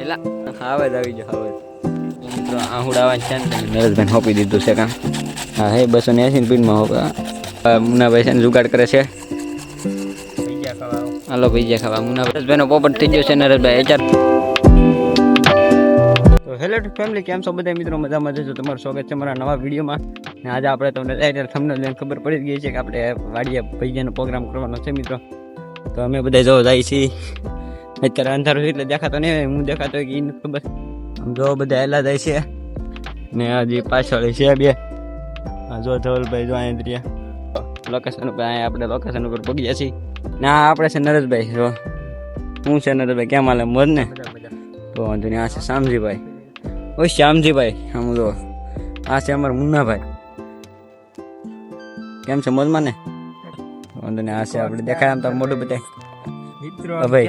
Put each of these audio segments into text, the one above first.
એલા આવાજ આવી ગયો આવાજ. મિત્રો આહુડાવા છે ને નરેશભાઈ હોપી દીધું છે કામ. હા હે 280 સ્પીડમાં હોપા. મુનાભાઈ છે ને જુગાડ કરે છે. હાલો ભૈયા ખાવા. મુનાભાઈ નો પોપટ થઈ ગયો છે નરેશભાઈ એચાર. તો હેલો ટુ ફેમિલી, કેમ છો બધા મિત્રો? મજામાં જશો. તમારું સ્વાગત છે મારા નવા વિડીયોમાં. ને આજે આપણે તમને ટાઇટલ થંબનેલ જોઈને ખબર પડી ગઈ છે કે આપણે વાડીએ ભૈયાનો પ્રોગ્રામ કરવાનો છે મિત્રો. તો અમે બધા જો જાય છીએ. અત્યારે અંધારું છે એટલે દેખાતો નહીં. હું દેખાતો હોય કે એને ખબર. આમ જો બધા હેલા જાય છે ને હજી પાછળ છે બે. હા જો ધવલભાઈ જો અહીંયા લોકેશન ઉપર આપણે લોકેશન ઉપર પગી ગયા છીએ. ના આપણે છે નરેશભાઈ. જો હું છે નરેશભાઈ, કેમ હાલે? મોજ ને? તો વાંધો નહીં. આ છે શામજીભાઈ. ઓય શ્યામજીભાઈ. આમ જો આ છે અમારા મુન્નાભાઈ. કેમ છે? મોજમાં ને? વાંધો નહીં. આ છે આપણે દેખાય આમ તો મોઢું બતાય ભાઈ.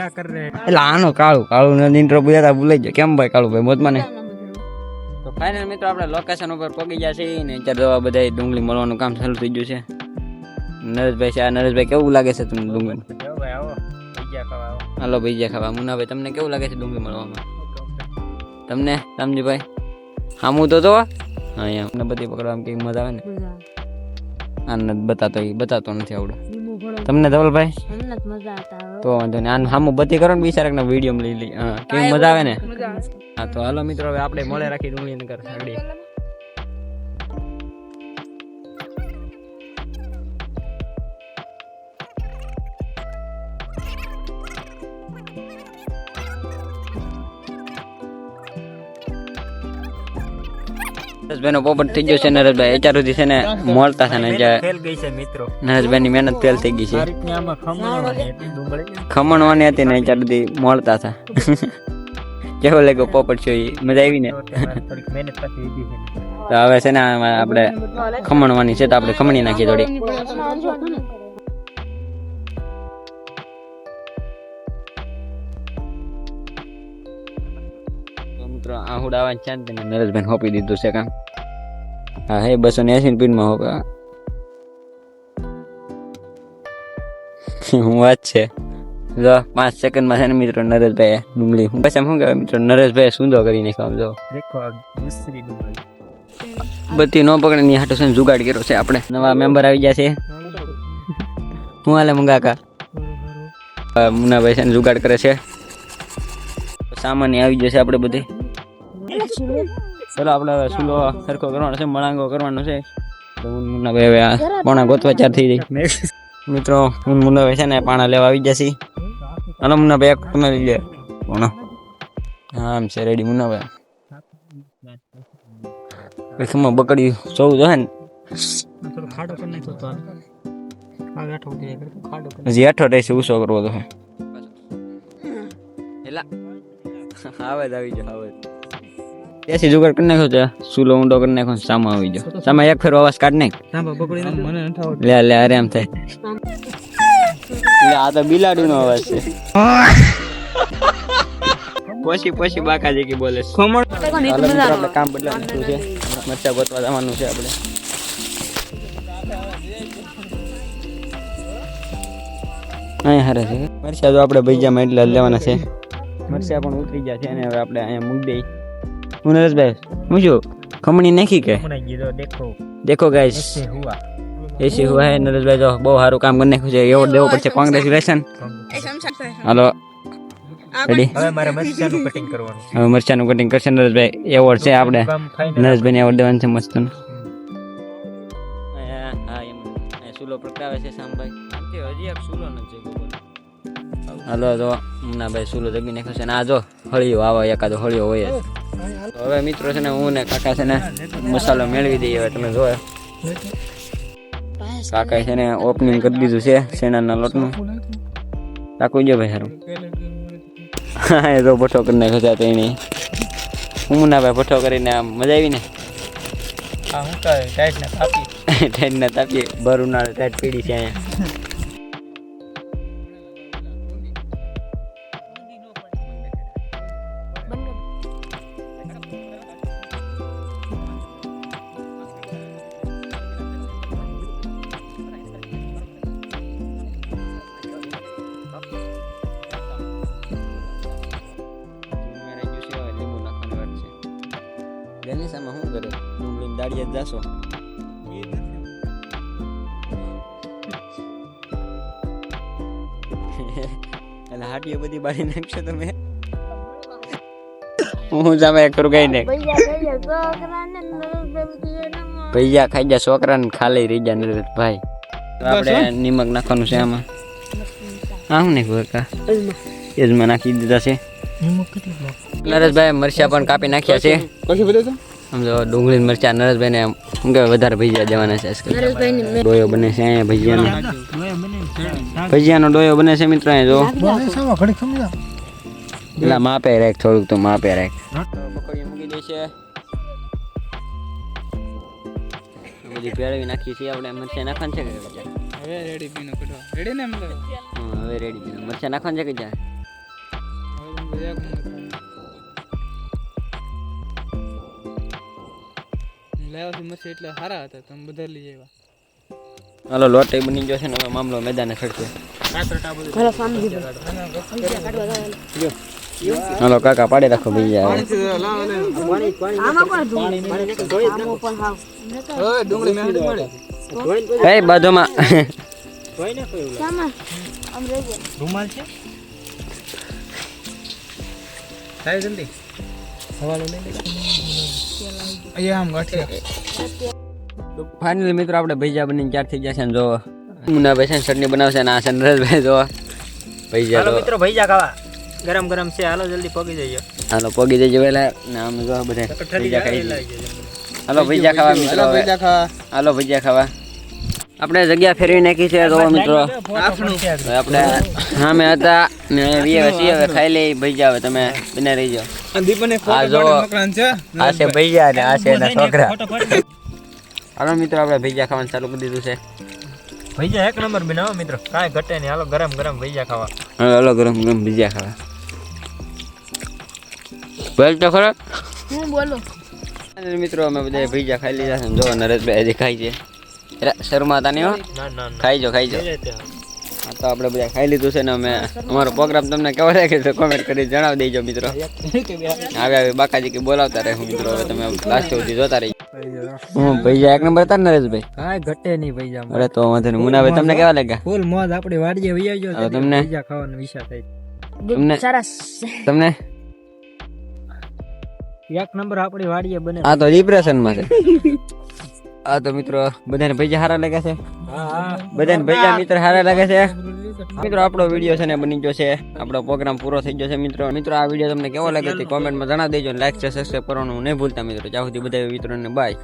એટલે આનો કાળું ઇન્ટ્રો ભૂલાઈ ગયો. કેમ ભાઈ કાળું ભાઈ? મોજમાં ને? તો ફાઇનલ મિત્રો આપણે લોકેશન ઉપર પગી ગયા છીએ ને અત્યારે જવા બધા ડુંગળી મળવાનું કામ ચાલુ થઈ ગયું છે. નરેશભાઈ છે. આ નરેશભાઈ કેવું લાગે છે તમને ડુંગળી? હાલો ભૈયા ખાવા. મુન્નાભાઈ તમને કેવું લાગે છે ડુંગળી મળવામાં? તમને રામજીભાઈ હામું તો જો અહીંયા અમને બધી પકડવામાં કેવી મજા આવે ને. આને બતાતો નથી આવડે તમને ધવલભાઈ? તો વાંધો નહીં. આને હામું બધી કરો ને બિચારા વિડીયો લઈ લઈ. હા કેવી મજા આવે ને. હા તો હાલો મિત્રો હવે આપણે મળે રાખી ડુંગળી નગર આગળ. નરેશભાઈ નો પોપટ થઈ ગયો છે નરેશભાઈ. એચાર સુધી છે ને મળતા છે ને નરેશભાઈ ની મહેનત ફેલ થઈ ગઈ છે. ખમણવાની હતી ને એચાર સુધી મળતા હતા. કેવો લાગ્યો પોપટ છે? મજા આવી ને? તો હવે છે ને આપણે ખમણવાની છે તો આપણે ખમણી નાખીએ થોડી. આહુડાવા છે ને નરેશભાઈ હોપી દીધું છે કામ. હા હે 280 સ્પીડમાં હોપા. હું વાત છે જો 5 સેકન્ડમાં છે ને મિત્રો નરેશભાઈ ડુંગળી પછી શું કહેવાય મિત્રો નરેશભાઈ સુંદો કરી નાખ્યો. આમ જો બધી નો પકડે ની હાટો છે ને જુગાડ કર્યો છે. આપણે નવા મેમ્બર આવી ગયા છે. હું હાલે મંગાકા? મુન્નાભાઈ છે ને જુગાડ કરે છે. સામાન્ય આવી જશે આપણે બધી. ચલો આપણે હવે સુલો સરખો કરવાનો છે, મળાંગો કરવાનો છે. તો મુન્નાભાઈ હવે પાણા ગોતવા ચાર થઈ જાય મિત્રો. મુન્નાભાઈ છે ને પાણા લેવા આવી જશે. હાલો મુન્નાભાઈ એક તમે લઈ લે પાણા. હા આમ છે રેડી મુન્નાભાઈ. ખમા બકડી સૌ જો હે ને હજી હેઠો રહેશે. ઉસો કરવો તો આવાજ આવી ગયો. આવાજ એસી જુગાડ કરી નાખ્યો છે. સુલો ઊંડો કરી નાખ્યો. સામા આવી ગયો. સામા એક ફેર અવાજ કાઢ નાખ. લે અરે એમ થાય. આ તો બિલાડું નો અવાજ છે. પછી બાકાજી કી બોલે. આપણે કામ બદલાવાનું છે. મરચા ગોતવા જવાનું છે આપણે. અહીંયા હારે છે મરચા. તો આપણે ભૈજામાં એટલે લેવાના છે. મરચા પણ ઉતરી ગયા છે અને હવે આપણે અહીંયા મૂકી દઈ. હું નરેશભાઈ હું શું ખમણી નાખી કે દેખો ગાઈસ એસી હુઆ હે. નરેશભાઈ જો બહુ સારું કામ કરી નાખ્યું છે. એવોર્ડ દેવો પડશે. કોંગ્રેચ્યુલેશન. હાલો રેડી. હવે મરચાનું કટિંગ કરશે નરેશભાઈ. એવોર્ડ છે આપણે નરેશભાઈ ને એવોર્ડ દેવાનું છે મસ્ત. સુલો પ્રગટાવે છે શામભાઈ. હજી એક સુલો નથી. હાલો જો ના ભાઈ સુલો જગી નાખ્યો છે ને આ જો હળિયો આવા એકાદો હળિયો હોય. હવે મિત્રો છે ને હું ને કાકા છે ને મસાલો મેળવી દઈએ. હવે તમે જોયો કાકા છે ને ઓપનિંગ કરી દીધું છે શેણાના લોટનું. રાખવું જો ભાઈ સારું. હા એ તો ભઠ્ઠો કરી નાખ્યો છે. તો એની હું ના ભાઈ ભઠ્ઠો કરીને આમ મજા આવી ને. ટાઈટ ના તાપીએ ભર ઉનાળે ટાઈટ પીડી છે અહીંયા. ભેંસામાં શું કરે ડુંગળી દાડીએ જ જાશો એટલે હાટીઓ બધી બાળી નાખશો તમે હું જામે કરું કઈ ને ભૈયા ખાઈ ગયા છોકરાને ખાલી રહી ગયા નરેશભાઈ આપણે નિમક નાખવાનું છે આમાં આવું ને કાકા એજમાં નાખી દીધા છે નરેશભાઈ મરચા પણ કાપી નાખ્યા છે સમજો ડુંગળી મરચા નરેશભાઈ ને શું કહેવાય વધારે ભજીયા દેવાના છે ડોયો બને છે અહીંયા ભજીયાનો ડોયો બને છે મિત્રો અહીંયા જો પેલા માપે રાખ થોડુંક તો માપે રાખ પકોડી મૂકી દે છે બધી ભેળવી નાખી છે આપણે મરચા નાખવાનું છે કે હવે રેડી પીનો કઢવા રેડી ને મતલબ હવે રેડી પીનો મરચા નાખવાનું છે કે જા લેવાથી મરચા એટલા સારા હતા તમે બધા લઈ આવ્યા હાલો લોટ બની ગયો છે ને હવે મામલો મેદાને ચડશે હાલો કાકા પાડી રાખો ભૈયા કઈ બાજુમાં રૂમાલ છે થાય જલ્દી હવાલો લઈ લે અહીંયા આમ ગાંઠિયા ફાઇનલી મિત્રો આપણે ભૈયા બનીને ચાર થઈ જશે ને જો મુના ભાઈ છે ચટણી બનાવશે ને આ છે નરેશભાઈ જો ભૈયા તો મિત્રો ભૈયા ખાવા ગરમ ગરમ છે હાલો જલ્દી પગી જઈએ હાલો પગી જજો વેલા ને આમ જો બધા ભૈયા ખાઈ હાલો ભૈયા ખાવા મિત્રો હાલો ભૈયા ખાવા આપણે જગ્યા ફેરવી નાખી છે તો મિત્રો આપણે સામે હતા ને હવે ખાઈ લઈ ભૈયા હવે તમે બને રહી જાઓ આ જો આ છે ભૈયા ને આ છે એના છોકરા હાલો મિત્રો આપણે ભૈયા ખાવાનું ચાલુ કરી દીધું છે ભૈયા એક નંબર બનાવો મિત્રો કાંઈ ઘટે નહીં હાલો ગરમ ગરમ ભૈયા ખાવા હાલો ગરમ ગરમ ભજીયા ખાવા બોલ તો ખરો હું બોલો મિત્રો અમે બધા ભજીયા ખાઈ લીધા છે જો નરેશભાઈ હજી ખાઈ છે શર્માતા નહીં હો ખાઈ જો હા તો આપણે બધા ખાઈ લીધું છે ને અમે અમારો પ્રોગ્રામ તમને કેવો લાગે છે કોમેન્ટ કરી જણાવી દેજો મિત્રો આવે બાકાજી કે બોલાવતા રહે મિત્રો હવે તમે લાસ્ટ સુધી જોતા રહી હું ભૈયા એક નંબર હતા નરેશભાઈ કાંઈ ઘટે નહીં ભૈયા અરે તો વાંધો નહીં મુનાભાઈ તમને કેવા લાગ્યા ફૂલ મોજ આપણી વાડીએ વહી આવજો હવે તમને ભૈયા ખાવાનો વિચાર થાય તમને સરસ તમને એક નંબર આપણી વાડીએ બને આ તો ડિપ્રેશનમાં છે આ તો મિત્રો બધાને ભૈયા સારા લાગે છે બધાને ભૈયા મિત્ર સારા લાગે છે મિત્રો આપણો વિડીયો છે ને બની ગયો છે આપણો પ્રોગ્રામ પૂરો થઈ ગયો છે મિત્રો આ વિડીયો તમને કેવો લાગે છે કોમેન્ટમાં જણાવી દેજો લાઈક છે સબસ્ક્રાઈબ કરવાનું નહીં ભૂલતા મિત્રો જ્યાં સુધી બધા મિત્રોને બાય